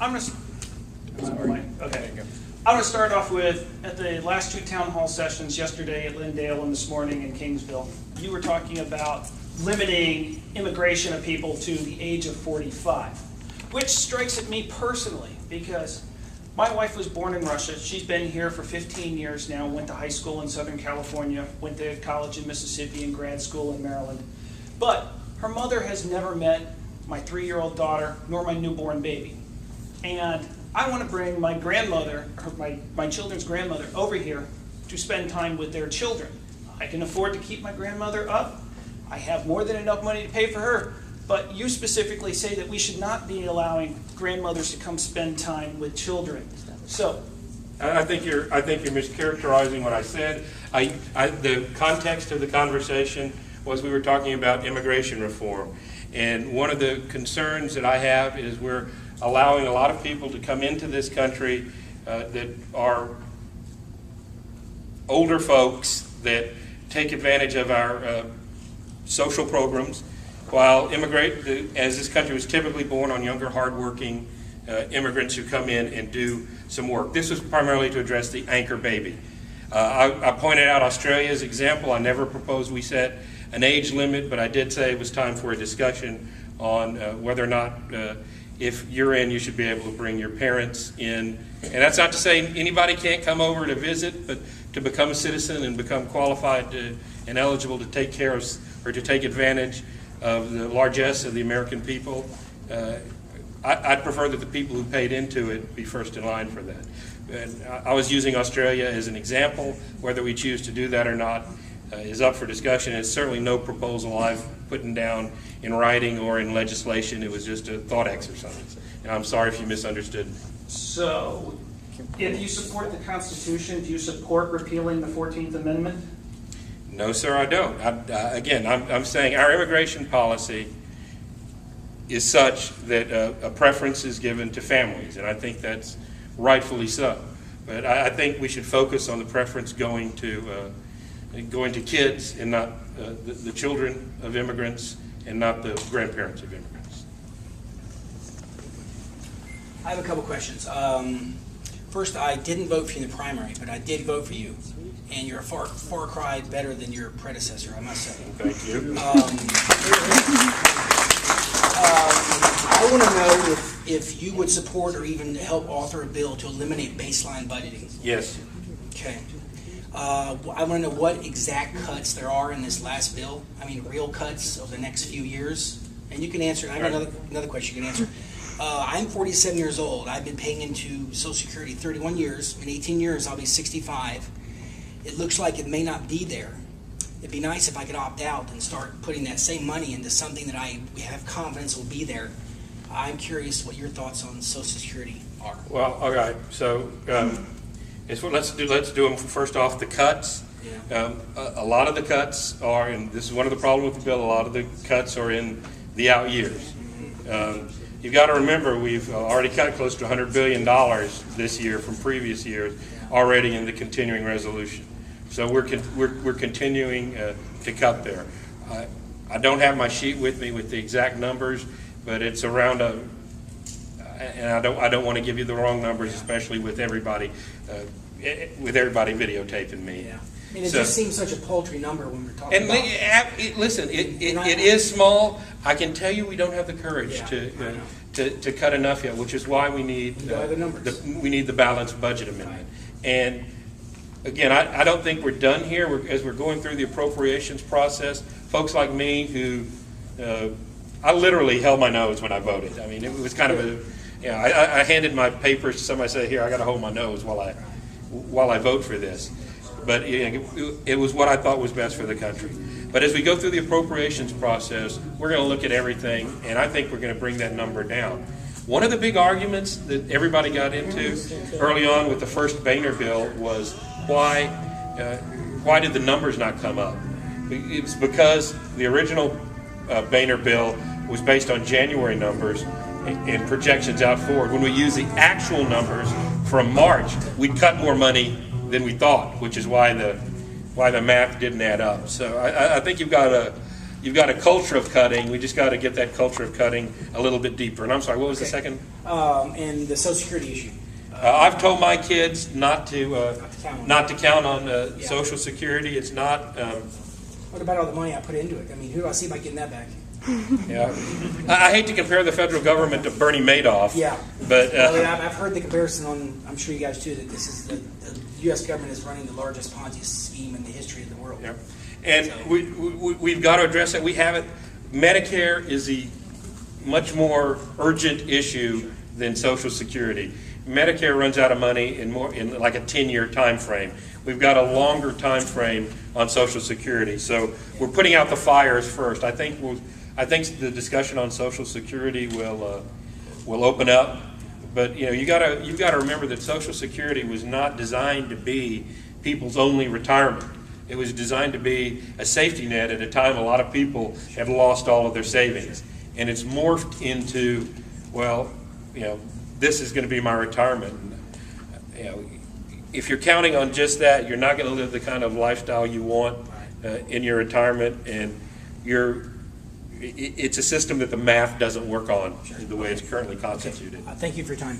Okay. I'm going to start off with, at the last two town hall sessions, yesterday at Lindale and this morning in Kingsville, you were talking about limiting immigration of people to the age of 45, which strikes at me personally because my wife was born in Russia. She's been here for 15 years now, went to high school in Southern California, went to college in Mississippi and grad school in Maryland. But her mother has never met my 3-year-old daughter nor my newborn baby. And I want to bring my grandmother, or my children's grandmother, over here to spend time with their children. I can afford to keep my grandmother up. I have more than enough money to pay for her. But you specifically say that we should not be allowing grandmothers to come spend time with children. So, I think you're mischaracterizing what I said. The context of the conversation was we were talking about immigration reform, and one of the concerns that I have is we're allowing a lot of people to come into this country that are older folks that take advantage of our social programs, while as this country was typically born on younger, hardworking immigrants who come in and do some work. This was primarily to address the anchor baby. I pointed out Australia's example. I never proposed we set an age limit, but I did say it was time for a discussion on whether or not if you're in, you should be able to bring your parents in. And that's not to say anybody can't come over to visit, but to become a citizen and become qualified and eligible to take care of or to take advantage of the largesse of the American people, I'd prefer that the people who paid into it be first in line for that. And I was using Australia as an example. Whether we choose to do that or not is up for discussion. It's certainly no proposal I've put down in writing or in legislation. It was just a thought exercise. And I'm sorry if you misunderstood. So, if you support the Constitution, do you support repealing the 14th Amendment? No, sir, I don't. I'm saying our immigration policy is such that a preference is given to families, and I think that's rightfully so. But I think we should focus on the preference going to kids and not the children of immigrants and not the grandparents of immigrants. I have a couple questions. First, I didn't vote for you in the primary, but I did vote for you. And you're a far cry better than your predecessor, I must say. Thank you. I want to know if you would support or even help author a bill to eliminate baseline budgeting. Yes. Okay. I want to know what exact cuts there are in this last bill. I mean, real cuts over the next few years. And you can answer. I have another question you can answer. I'm 47 years old. I've been paying into Social Security 31 years. In 18 years, I'll be 65. It looks like it may not be there. It'd be nice if I could opt out and start putting that same money into something that we have confidence will be there. I'm curious what your thoughts on Social Security are. Well, all right. So let's do them first off. The cuts. Yeah. A lot of the cuts are, and this is one of the problems with the bill. A lot of the cuts are in the out years. You've got to remember we've already cut close to $100 billion this year from previous years already in the continuing resolution. So we're continuing to cut there. I don't have my sheet with me with the exact numbers, but it's around and I don't want to give you the wrong numbers, especially with everybody videotaping me. Yeah. I mean, it just seems such a paltry number when we're talking and about. Listen, it is small. I can tell you we don't have the courage to cut enough yet, which is why we need the balanced budget amendment. And again, I don't think we're done here. As we're going through the appropriations process, folks like me who I literally held my nose when I voted. I mean, it was kind of I handed my papers to somebody. Said, "Here, I got to hold my nose while I vote for this." But it was what I thought was best for the country. But as we go through the appropriations process, we're going to look at everything, and I think we're going to bring that number down. One of the big arguments that everybody got into early on with the first Boehner bill was why did the numbers not come up? It was because the original Boehner bill was based on January numbers and projections out forward. When we use the actual numbers from March, we'd cut more money than we thought, which is why the math didn't add up. So I think you've got you've got a culture of cutting. We just got to get that culture of cutting a little bit deeper. And I'm sorry, what was the second? And the Social Security issue. I've told my kids not to count on Yeah. Social Security. It's not. What about all the money I put into it? I mean, who do I see about getting that back? Yeah, I hate to compare the federal government to Bernie Madoff. Yeah, but well, I've heard the comparison on. I'm sure you guys too. That this is the U.S. government is running the largest Ponzi scheme in the history of the world. yeah. And we've got to address it. We have it. Medicare is a much more urgent issue than Social Security. Medicare runs out of money in like a 10-year time frame. We've got a longer time frame on Social Security, so we're putting out the fires first. I think the discussion on Social Security will open up, but you've got to remember that Social Security was not designed to be people's only retirement. It was designed to be a safety net at a time a lot of people have lost all of their savings, and it's morphed into, well, this is going to be my retirement. If you're counting on just that, you're not going to live the kind of lifestyle you want in your retirement, and it's a system that the math doesn't work on the way it's currently constituted. Okay. Thank you for your time.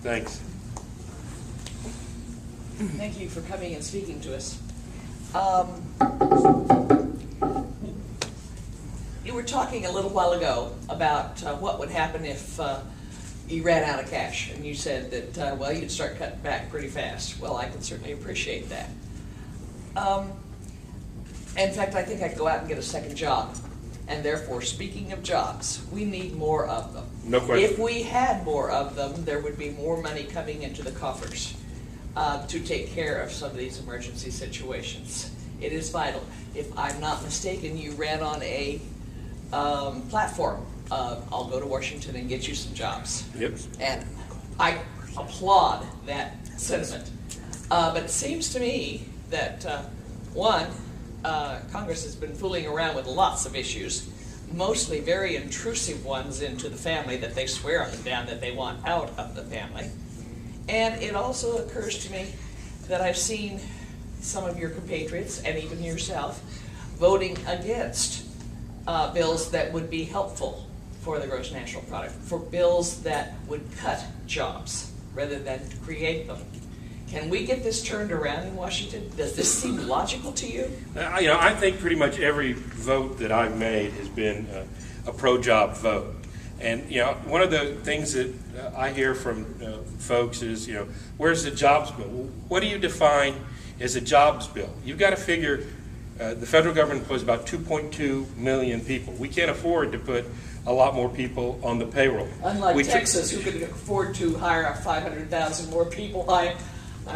Thanks. Thank you for coming and speaking to us. You were talking a little while ago about what would happen if you ran out of cash, and you said that, well, you'd start cutting back pretty fast. Well, I can certainly appreciate that. In fact, I think I could go out and get a second job. And therefore, speaking of jobs, we need more of them. No question. If we had more of them, there would be more money coming into the coffers to take care of some of these emergency situations. It is vital. If I'm not mistaken, you ran on a platform. I'll go to Washington and get you some jobs. Yep. And I applaud that sentiment. But it seems to me that, Congress has been fooling around with lots of issues, mostly very intrusive ones into the family that they swear up and down that they want out of the family. And it also occurs to me that I've seen some of your compatriots, and even yourself, voting against bills that would be helpful for the gross national product, for bills that would cut jobs rather than create them. Can we get this turned around in Washington? Does this seem logical to you? I think pretty much every vote that I've made has been a pro-job vote. And one of the things that I hear from folks is, where's the jobs bill? Well, what do you define as a jobs bill? You've got to figure the federal government employs about 2.2 million people. We can't afford to put a lot more people on the payroll. Unlike Texas, who could afford to hire 500,000 more people. I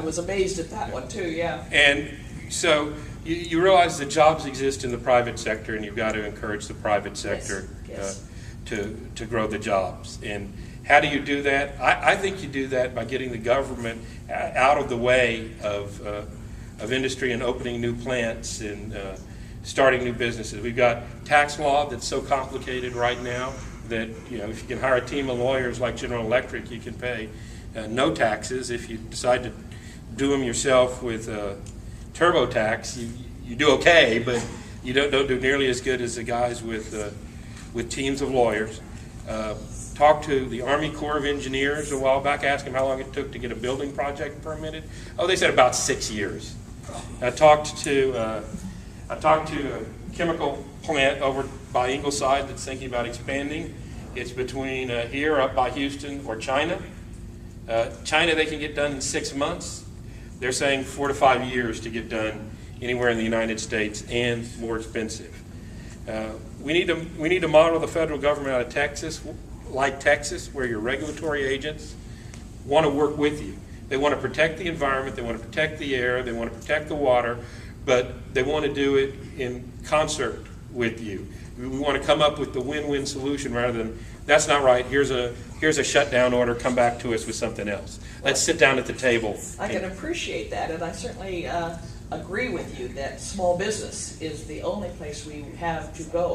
was amazed at that one too, yeah. And so you realize that jobs exist in the private sector, and you've got to encourage the private sector Yes. To grow the jobs. And how do you do that? I think you do that by getting the government out of the way of industry and opening new plants and starting new businesses. We've got tax law that's so complicated right now that if you can hire a team of lawyers like General Electric, you can pay no taxes. If you decide to do them yourself with TurboTax, you do okay, but you don't do nearly as good as the guys with teams of lawyers. Talked to the Army Corps of Engineers a while back, asked them how long it took to get a building project permitted. Oh, they said about 6 years. I talked to a chemical plant over by Ingleside that's thinking about expanding. It's between here up by Houston or China. China they can get done in 6 months. They're saying 4 to 5 years to get done anywhere in the United States, and more expensive. We need to model the federal government out of Texas, like Texas, where your regulatory agents want to work with you. They want to protect the environment, they want to protect the air, they want to protect the water, but they want to do it in concert with you. We want to come up with the win-win solution rather than, that's not right, here's a shutdown order, come back to us with something else. Let's sit down at the table. I can appreciate that, and I certainly agree with you that small business is the only place we have to go